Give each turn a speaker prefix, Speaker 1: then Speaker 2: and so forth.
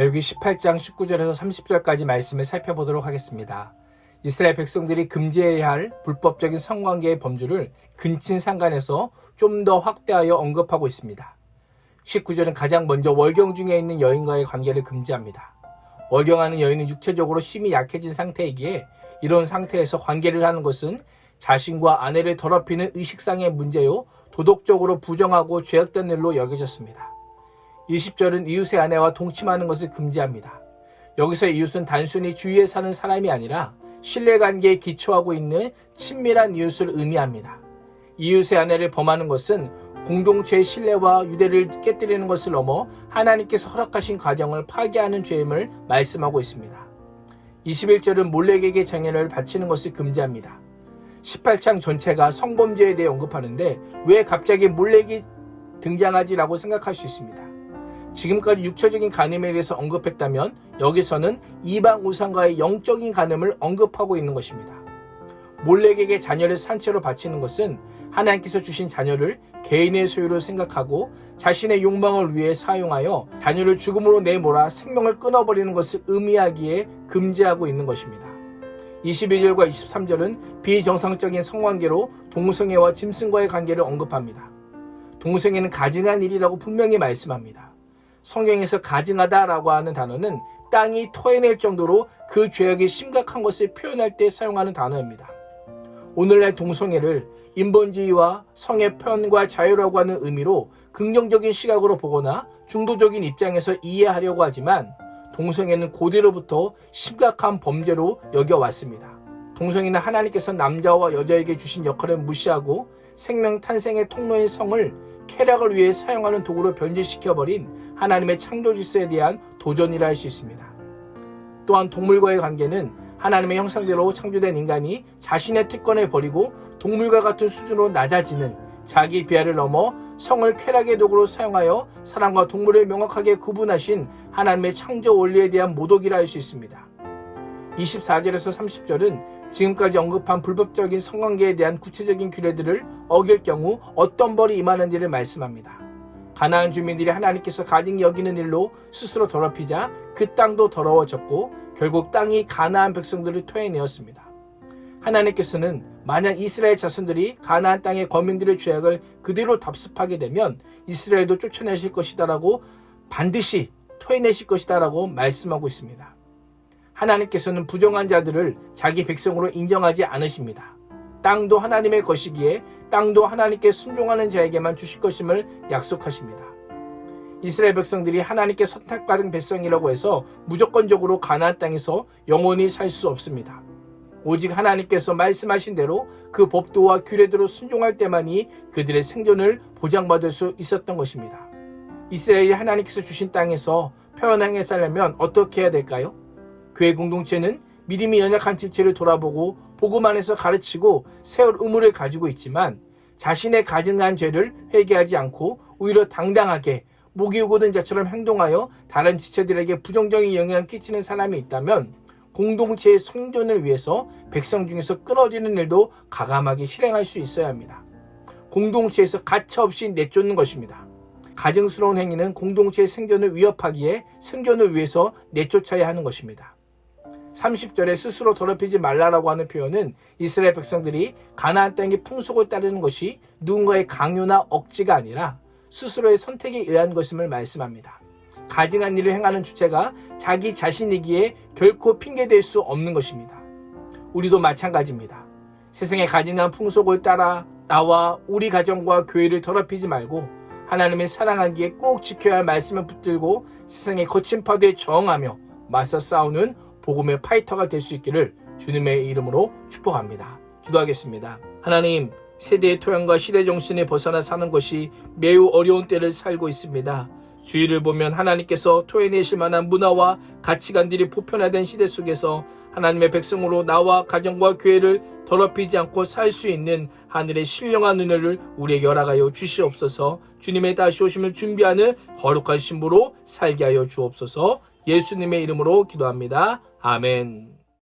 Speaker 1: 출애굽기 18장 19절에서 30절까지 말씀을 살펴보도록 하겠습니다. 이스라엘 백성들이 금지해야 할 불법적인 성관계의 범주를 근친상간에서 좀 더 확대하여 언급하고 있습니다. 19절은 가장 먼저 월경 중에 있는 여인과의 관계를 금지합니다. 월경하는 여인은 육체적으로 심히 약해진 상태이기에 이런 상태에서 관계를 하는 것은 자신과 아내를 더럽히는 의식상의 문제요 도덕적으로 부정하고 죄악된 일로 여겨졌습니다. 20절은 이웃의 아내와 동침하는 것을 금지합니다. 여기서 이웃은 단순히 주위에 사는 사람이 아니라 신뢰관계에 기초하고 있는 친밀한 이웃을 의미합니다. 이웃의 아내를 범하는 것은 공동체의 신뢰와 유대를 깨뜨리는 것을 넘어 하나님께서 허락하신 가정을 파괴하는 죄임을 말씀하고 있습니다. 21절은 몰렉에게 자녀를 바치는 것을 금지합니다. 18장 전체가 성범죄에 대해 언급하는데 왜 갑자기 몰렉이 등장하지라고 생각할 수 있습니다. 지금까지 육체적인 간음에 대해서 언급했다면 여기서는 이방 우상과의 영적인 간음을 언급하고 있는 것입니다. 몰렉에게 자녀를 산채로 바치는 것은 하나님께서 주신 자녀를 개인의 소유로 생각하고 자신의 욕망을 위해 사용하여 자녀를 죽음으로 내몰아 생명을 끊어버리는 것을 의미하기에 금지하고 있는 것입니다. 22절과 23절은 비정상적인 성관계로 동성애와 짐승과의 관계를 언급합니다. 동성애는 가증한 일이라고 분명히 말씀합니다. 성경에서 가증하다라고 하는 단어는 땅이 토해낼 정도로 그 죄악이 심각한 것을 표현할 때 사용하는 단어입니다. 오늘날 동성애를 인본주의와 성의 표현과 자유라고 하는 의미로 긍정적인 시각으로 보거나 중도적인 입장에서 이해하려고 하지만 동성애는 고대로부터 심각한 범죄로 여겨왔습니다. 동성애는 하나님께서 남자와 여자에게 주신 역할을 무시하고 생명 탄생의 통로인 성을 쾌락을 위해 사용하는 도구로 변질시켜버린 하나님의 창조 질서에 대한 도전이라 할 수 있습니다. 또한 동물과의 관계는 하나님의 형상대로 창조된 인간이 자신의 특권을 버리고 동물과 같은 수준으로 낮아지는 자기 비하를 넘어 성을 쾌락의 도구로 사용하여 사람과 동물을 명확하게 구분하신 하나님의 창조 원리에 대한 모독이라 할 수 있습니다. 24절에서 30절은 지금까지 언급한 불법적인 성관계에 대한 구체적인 규례들을 어길 경우 어떤 벌이 임하는지를 말씀합니다. 가나안 주민들이 하나님께서 가증히 여기는 일로 스스로 더럽히자 그 땅도 더러워졌고 결국 땅이 가나안 백성들을 토해내었습니다. 하나님께서는 만약 이스라엘 자손들이 가나안 땅의 거민들의 죄악을 그대로 답습하게 되면 이스라엘도 쫓아내실 것이다라고 반드시 토해내실 것이다라고 말씀하고 있습니다. 하나님께서는 부정한 자들을 자기 백성으로 인정하지 않으십니다. 땅도 하나님의 것이기에 땅도 하나님께 순종하는 자에게만 주실 것임을 약속하십니다. 이스라엘 백성들이 하나님께 선택받은 백성이라고 해서 무조건적으로 가나안 땅에서 영원히 살 수 없습니다. 오직 하나님께서 말씀하신 대로 그 법도와 규례대로 순종할 때만이 그들의 생존을 보장받을 수 있었던 것입니다. 이스라엘이 하나님께서 주신 땅에서 편안하게 살려면 어떻게 해야 될까요? 교회 공동체는 믿음이 연약한 지체를 돌아보고 복음 안에서 가르치고 세울 의무를 가지고 있지만 자신의 가증한 죄를 회개하지 않고 오히려 당당하게 목이 오고든 자처럼 행동하여 다른 지체들에게 부정적인 영향을 끼치는 사람이 있다면 공동체의 생존을 위해서 백성 중에서 끊어지는 일도 가감하게 실행할 수 있어야 합니다. 공동체에서 가차없이 내쫓는 것입니다. 가증스러운 행위는 공동체의 생존을 위협하기에 생존을 위해서 내쫓아야 하는 것입니다. 30절에 스스로 더럽히지 말라라고 하는 표현은 이스라엘 백성들이 가나안 땅의 풍속을 따르는 것이 누군가의 강요나 억지가 아니라 스스로의 선택에 의한 것임을 말씀합니다. 가증한 일을 행하는 주체가 자기 자신이기에 결코 핑계댈 수 없는 것입니다. 우리도 마찬가지입니다. 세상의 가증한 풍속을 따라 나와 우리 가정과 교회를 더럽히지 말고 하나님의 사랑하기에 꼭 지켜야 할 말씀을 붙들고 세상의 거친 파도에 저항하며 맞서 싸우는 복음의 파이터가 될 수 있기를 주님의 이름으로 축복합니다. 기도하겠습니다. 하나님, 세대의 토양과 시대 정신에 벗어나 사는 것이 매우 어려운 때를 살고 있습니다. 주위를 보면 하나님께서 토해내실 만한 문화와 가치관들이 보편화된 시대 속에서 하나님의 백성으로 나와 가정과 교회를 더럽히지 않고 살 수 있는 하늘의 신령한 은혜를 우리에게 허락하여 주시옵소서. 주님의 다시 오심을 준비하는 거룩한 신부로 살게 하여 주옵소서. 예수님의 이름으로 기도합니다. 아멘.